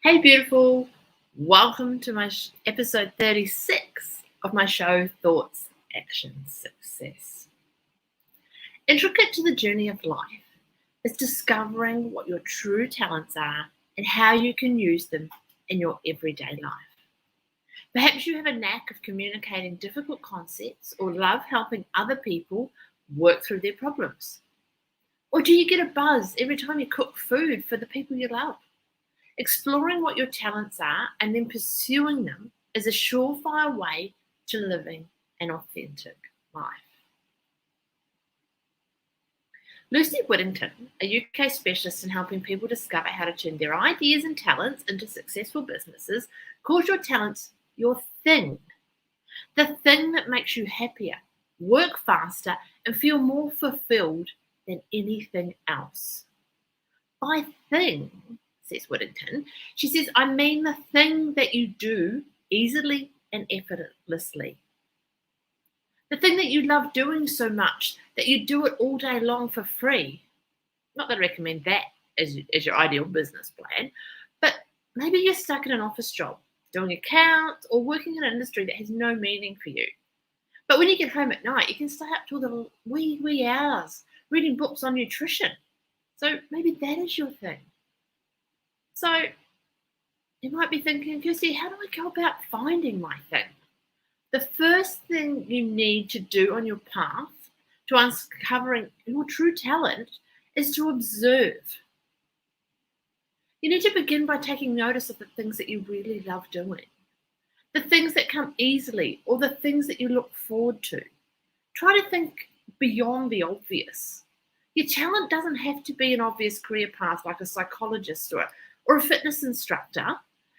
Hey, beautiful. Welcome to my episode 36 of my show, Thoughts, Actions, Success. Intricate to the journey of life is discovering what your true talents are and how you can use them in your everyday life. Perhaps you have a knack of communicating difficult concepts or love helping other people work through their problems. Or do you get a buzz every time you cook food for the people you love? Exploring what your talents are and then pursuing them is a surefire way to living an authentic life. Lucy Whittington, a UK specialist in helping people discover how to turn their ideas and talents into successful businesses, calls your talents your thing. The thing that makes you happier, work faster, and feel more fulfilled than anything else. By thing, says Whittington, she says, I mean the thing that you do easily and effortlessly. The thing that you love doing so much that you do it all day long for free. Not that I recommend that as your ideal business plan, but maybe you're stuck in an office job, doing accounts or working in an industry that has no meaning for you. But when you get home at night, you can stay up till the wee hours reading books on nutrition. So maybe that is your thing. So you might be thinking, Kirstie, how do I go about finding my thing? The first thing you need to do on your path to uncovering your true talent is to observe. You need to begin by taking notice of the things that you really love doing, the things that come easily or the things that you look forward to. Try to think beyond the obvious. Your talent doesn't have to be an obvious career path like a psychologist or a fitness instructor.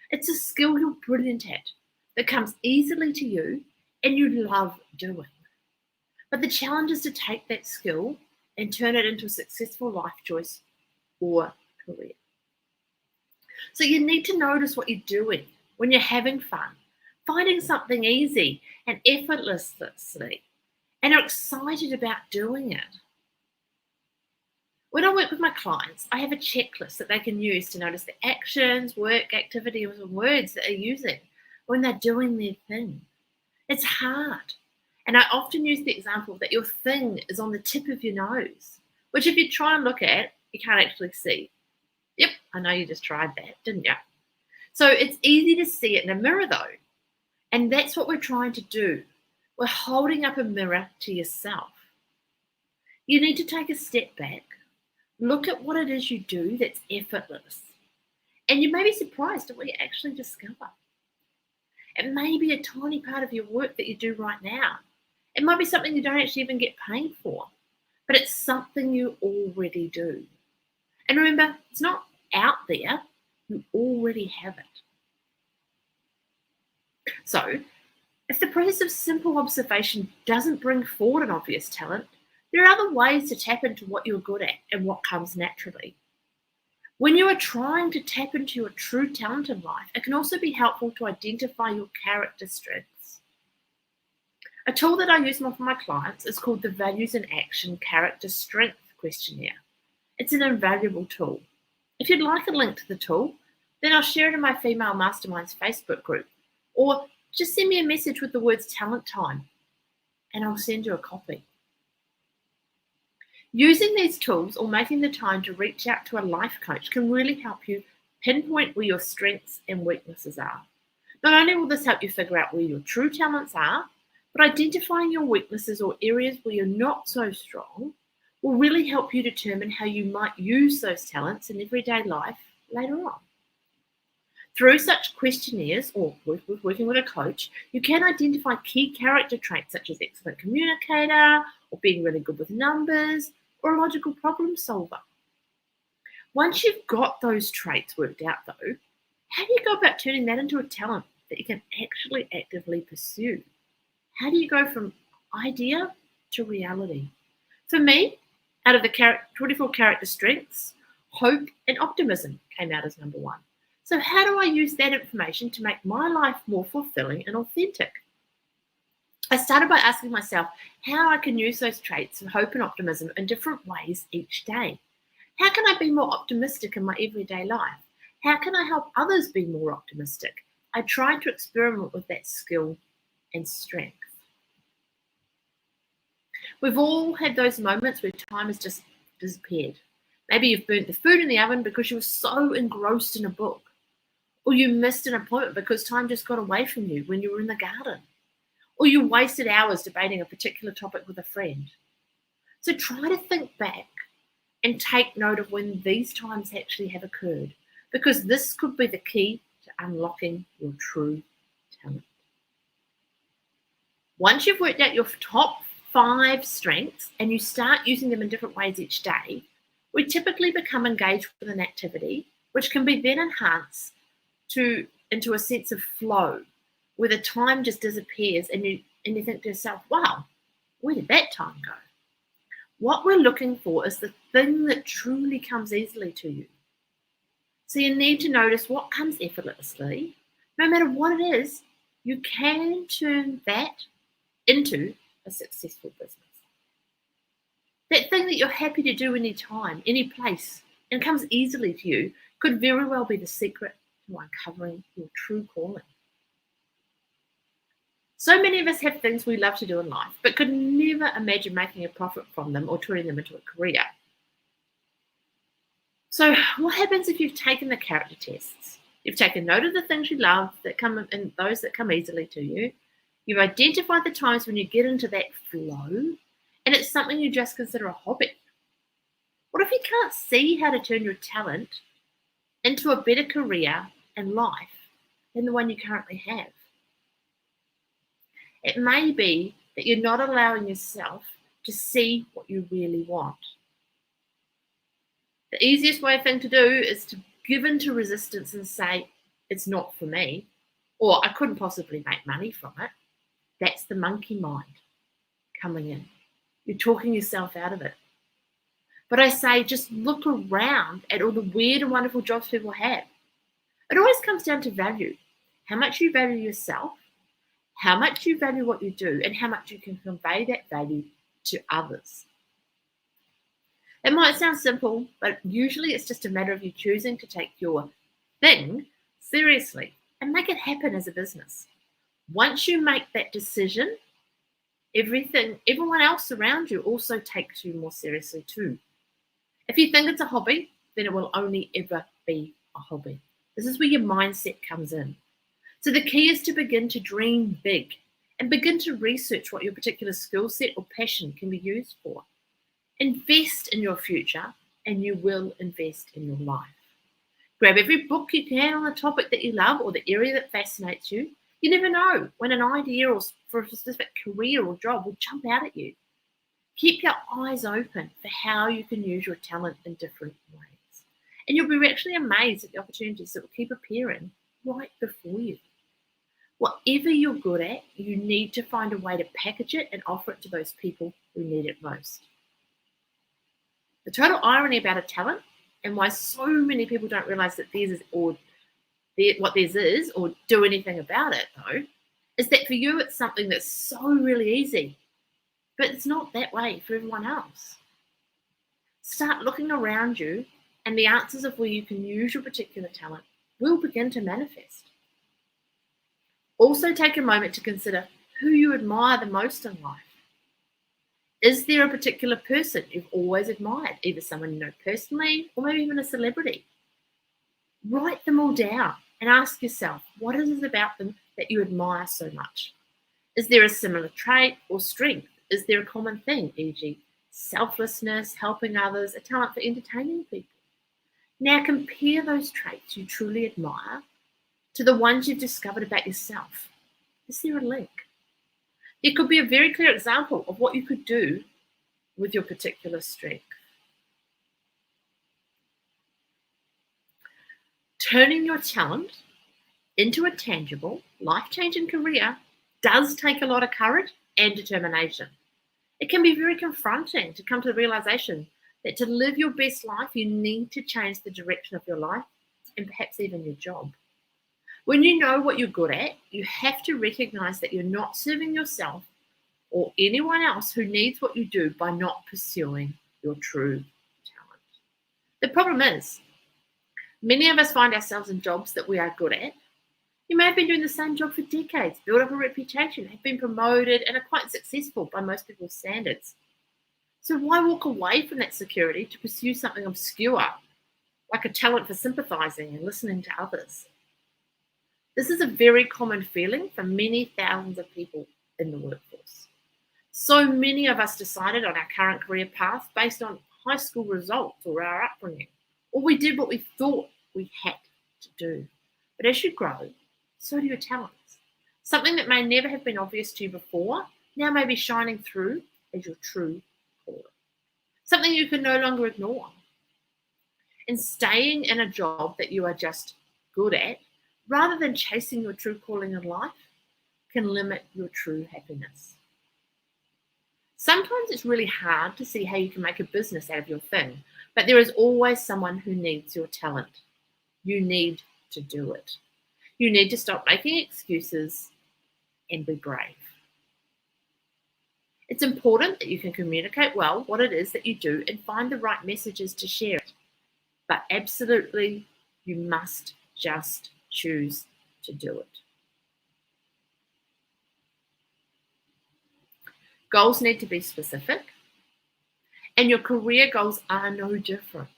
It's a skill you're brilliant at that comes easily to you and you love doing. But the challenge is to take that skill and turn it into a successful life choice or career. So you need to notice what you're doing when you're having fun, finding something easy and effortlessly, and are excited about doing it. When I work with my clients, I have a checklist that they can use to notice the actions, work, activities, and words that they're using when they're doing their thing. It's hard. And I often use the example that your thing is on the tip of your nose, which if you try and look at, you can't actually see. Yep, I know you just tried that, didn't you? So it's easy to see it in a mirror though. And that's what we're trying to do. We're holding up a mirror to yourself. You need to take a step back. Look at what it is you do that's effortless. And you may be surprised at what you actually discover. It may be a tiny part of your work that you do right now. It might be something you don't actually even get paid for, but it's something you already do. And remember, it's not out there, you already have it. So, if the process of simple observation doesn't bring forward an obvious talent, there are other ways to tap into what you're good at and what comes naturally. When you are trying to tap into your true talent in life, it can also be helpful to identify your character strengths. A tool that I use for my clients is called the Values in Action Character Strength Questionnaire. It's an invaluable tool. If you'd like a link to the tool, then I'll share it in my Female Masterminds Facebook group, or just send me a message with the words talent time, and I'll send you a copy. Using these tools or making the time to reach out to a life coach can really help you pinpoint where your strengths and weaknesses are. Not only will this help you figure out where your true talents are, but identifying your weaknesses or areas where you're not so strong will really help you determine how you might use those talents in everyday life later on. Through such questionnaires or working with a coach, you can identify key character traits such as excellent communicator or being really good with numbers, or a logical problem solver. Once you've got those traits worked out though, how do you go about turning that into a talent that you can actually actively pursue? How do you go from idea to reality? For me, out of the 24 character strengths, hope and optimism came out as number one. So how do I use that information to make my life more fulfilling and authentic? I started by asking myself how I can use those traits of hope and optimism in different ways each day. How can I be more optimistic in my everyday life? How can I help others be more optimistic? I tried to experiment with that skill and strength. We've all had those moments where time has just disappeared. Maybe you've burnt the food in the oven because you were so engrossed in a book. Or you missed an appointment because time just got away from you when you were in the garden. Or you wasted hours debating a particular topic with a friend. So try to think back and take note of when these times actually have occurred, because this could be the key to unlocking your true talent. Once you've worked out your top 5 strengths and you start using them in different ways each day, we typically become engaged with an activity, which can be then enhanced into a sense of flow, where the time just disappears and you think to yourself, wow, where did that time go? What we're looking for is the thing that truly comes easily to you. So you need to notice what comes effortlessly. No matter what it is, you can turn that into a successful business. That thing that you're happy to do anytime, any place, and comes easily to you could very well be the secret to uncovering your true calling. So many of us have things we love to do in life, but could never imagine making a profit from them or turning them into a career. So what happens if you've taken the character tests? You've taken note of the things you love that come and those that come easily to you. You've identified the times when you get into that flow, and it's something you just consider a hobby. What if you can't see how to turn your talent into a better career and life than the one you currently have? It may be that you're not allowing yourself to see what you really want. The easiest thing to do is to give in to resistance and say, it's not for me, or I couldn't possibly make money from it. That's the monkey mind coming in. You're talking yourself out of it. But I say, just look around at all the weird and wonderful jobs people have. It always comes down to value. How much you value yourself, how much you value what you do, and how much you can convey that value to others. It might sound simple, but usually it's just a matter of you choosing to take your thing seriously and make it happen as a business. Once you make that decision, everyone else around you also takes you more seriously too. If you think it's a hobby, then it will only ever be a hobby. This is where your mindset comes in. So the key is to begin to dream big and begin to research what your particular skill set or passion can be used for. Invest in your future and you will invest in your life. Grab every book you can on the topic that you love or the area that fascinates you. You never know when an idea or for a specific career or job will jump out at you. Keep your eyes open for how you can use your talent in different ways. And you'll be actually amazed at the opportunities that will keep appearing right before you. Whatever you're good at, you need to find a way to package it and offer it to those people who need it most. The total irony about a talent and why so many people don't realize that what theirs is or do anything about it, though, is that for you it's something that's so really easy, but it's not that way for everyone else. Start looking around you and the answers of where you can use your particular talent will begin to manifest. Also take a moment to consider who you admire the most in life. Is there a particular person you've always admired, either someone you know personally or maybe even a celebrity? Write them all down and ask yourself, what is it about them that you admire so much? Is there a similar trait or strength? Is there a common thing, e.g. selflessness, helping others, a talent for entertaining people? Now compare those traits you truly admire to the ones you've discovered about yourself. Is there a link? It could be a very clear example of what you could do with your particular strength. Turning your talent into a tangible, life-changing career does take a lot of courage and determination. It can be very confronting to come to the realization that to live your best life, you need to change the direction of your life and perhaps even your job. When you know what you're good at, you have to recognize that you're not serving yourself or anyone else who needs what you do by not pursuing your true talent. The problem is, Many of us find ourselves in jobs that we are good at. You may have been doing the same job for decades, built up a reputation, have been promoted, and are quite successful by most people's standards. So why walk away from that security to pursue something obscure, like a talent for sympathizing and listening to others? This is a very common feeling for many thousands of people in the workforce. So many of us decided on our current career path based on high school results or our upbringing, or we did what we thought we had to do. But as you grow, so do your talents. Something that may never have been obvious to you before now may be shining through as your true calling. Something you can no longer ignore. And staying in a job that you are just good at, rather than chasing your true calling in life, can limit your true happiness. Sometimes it's really hard to see how you can make a business out of your thing, but there is always someone who needs your talent. You need to do it. You need to stop making excuses and be brave. It's important that you can communicate well what it is that you do and find the right messages to share it. But absolutely, you must just choose to do it. Goals need to be specific, and your career goals are no different.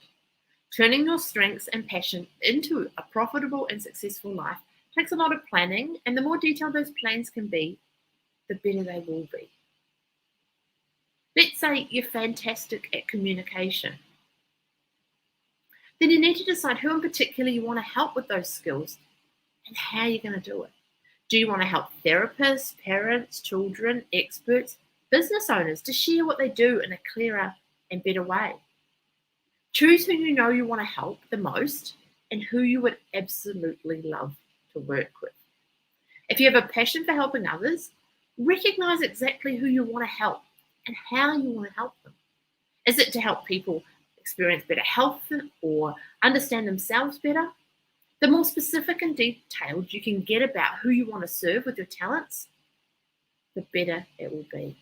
Turning your strengths and passion into a profitable and successful life takes a lot of planning, and the more detailed those plans can be, the better they will be. Let's say you're fantastic at communication. Then you need to decide who in particular you want to help with those skills and how you're going to do it. Do you want to help therapists, parents, children, experts, business owners to share what they do in a clearer and better way? Choose who you know you want to help the most and who you would absolutely love to work with. If you have a passion for helping others, recognize exactly who you want to help and how you want to help them. Is it to help people experience better health or understand themselves better? The more specific and detailed you can get about who you want to serve with your talents, the better it will be.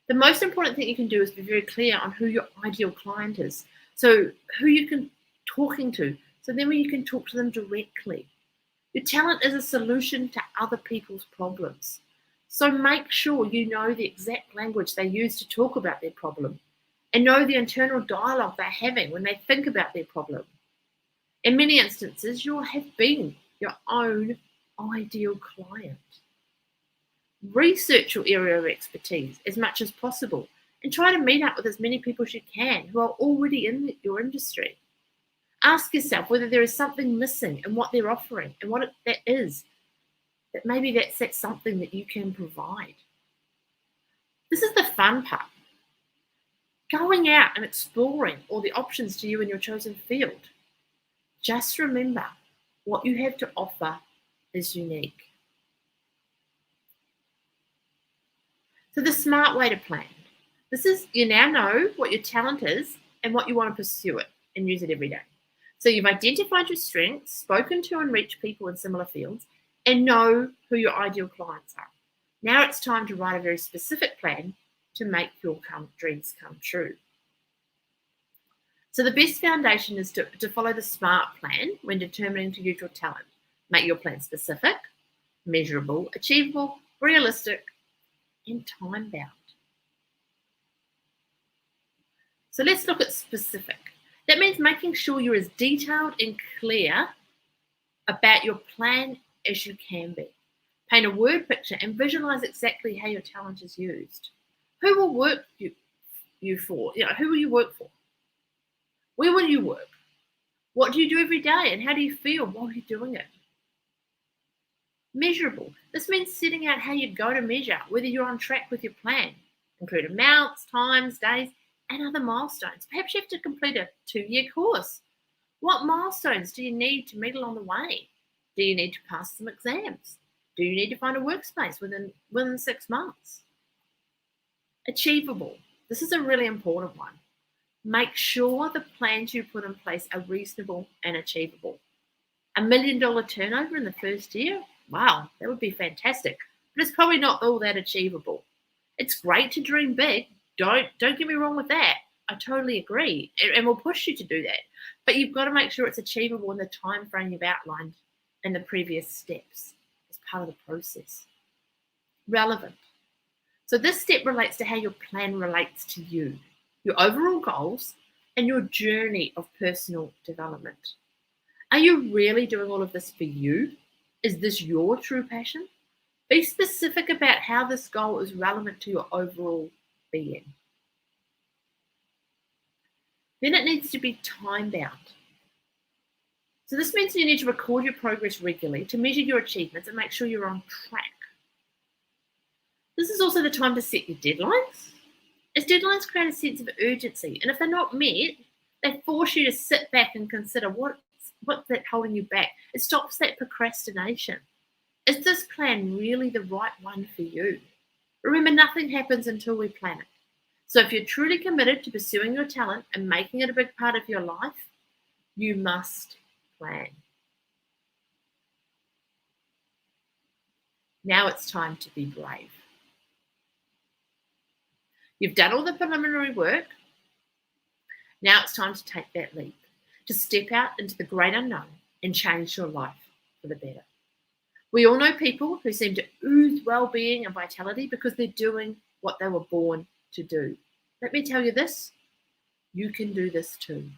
The most important thing you can do is be very clear on who your ideal client is. So who you can talking to. So then you can talk to them directly. Your talent is a solution to other people's problems. So make sure you know the exact language they use to talk about their problem and know the internal dialogue they're having when they think about their problem. In many instances, you'll have been your own ideal client. Research your area of expertise as much as possible and try to meet up with as many people as you can who are already in your industry. Ask yourself whether there is something missing in what they're offering and what that is. That maybe that's something that you can provide. This is the fun part. Going out and exploring all the options to you in your chosen field. Just remember, what you have to offer is unique. So the smart way to plan. This is, you now know what your talent is and what you want to pursue it and use it every day. So you've identified your strengths, spoken to and reached people in similar fields, and know who your ideal clients are. Now it's time to write a very specific plan to make your dreams come true. So the best foundation is to follow the SMART plan when determining to use your talent. Make your plan specific, measurable, achievable, realistic, and time-bound. So let's look at specific. That means making sure you're as detailed and clear about your plan as you can be. Paint a word picture and visualize exactly how your talent is used. Who will work you for? Who will you work for? Where will you work? What do you do every day and how do you feel while you're doing it? Measurable. This means setting out how you're going to measure whether you're on track with your plan. Include amounts, times, days, and other milestones. Perhaps you have to complete a 2-year course. What milestones do you need to meet along the way? Do you need to pass some exams? Do you need to find a workspace within 6 months? Achievable. This is a really important one. Make sure the plans you put in place are reasonable and achievable. $1 million turnover in the first year? Wow, that would be fantastic. But it's probably not all that achievable. It's great to dream big. Don't get me wrong with that. I totally agree. And we'll push you to do that. But you've got to make sure it's achievable in the time frame you've outlined in the previous steps as part of the process. Relevant. So this step relates to how your plan relates to you, your overall goals, and your journey of personal development. Are you really doing all of this for you? Is this your true passion? Be specific about how this goal is relevant to your overall being. Then it needs to be time-bound. So this means you need to record your progress regularly to measure your achievements and make sure you're on track. This is also the time to set your deadlines, as deadlines create a sense of urgency, and if they're not met, they force you to sit back and consider what's that holding you back. It stops that procrastination. Is this plan really the right one for you? Remember, nothing happens until we plan it. So if you're truly committed to pursuing your talent and making it a big part of your life, you must plan. Now it's time to be brave. You've done all the preliminary work. Now it's time to take that leap, to step out into the great unknown and change your life for the better. We all know people who seem to ooze well-being and vitality because they're doing what they were born to do. Let me tell you this, you can do this too.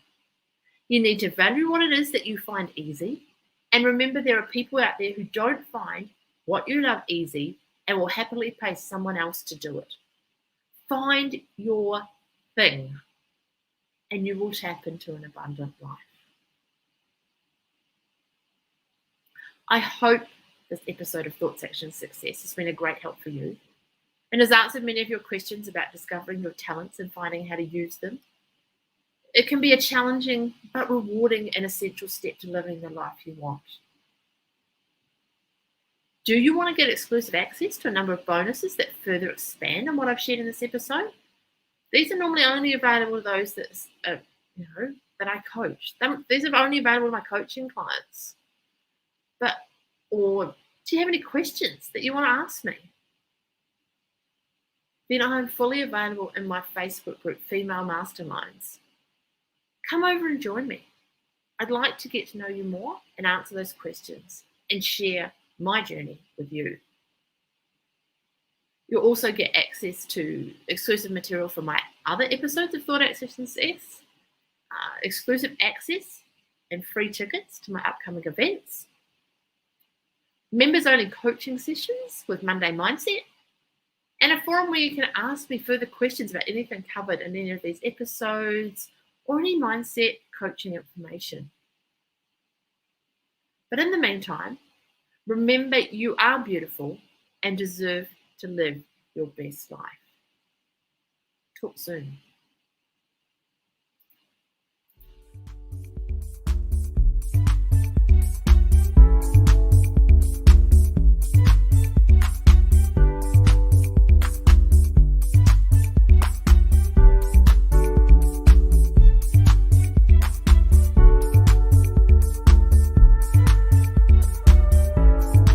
You need to value what it is that you find easy, and remember there are people out there who don't find what you love easy and will happily pay someone else to do it. Find your thing, and you will tap into an abundant life. I hope this episode of Thoughts, Action, Success has been a great help for you and has answered many of your questions about discovering your talents and finding how to use them. It can be a challenging but rewarding and essential step to living the life you want. Do you want to get exclusive access to a number of bonuses that further expand on what I've shared in this episode? These are normally only available to those that that I coach. These are only available to my coaching clients. Or do you have any questions that you want to ask me? Then I'm fully available in my Facebook group, Female Masterminds. Come over and join me. I'd like to get to know you more and answer those questions and share my journey with you. You'll also get access to exclusive material from my other episodes of Thought, Action, Success, exclusive access and free tickets to my upcoming events, members-only coaching sessions with Monday Mindset, and a forum where you can ask me further questions about anything covered in any of these episodes or any mindset coaching information. But in the meantime, remember you are beautiful and deserve to live your best life. Talk soon.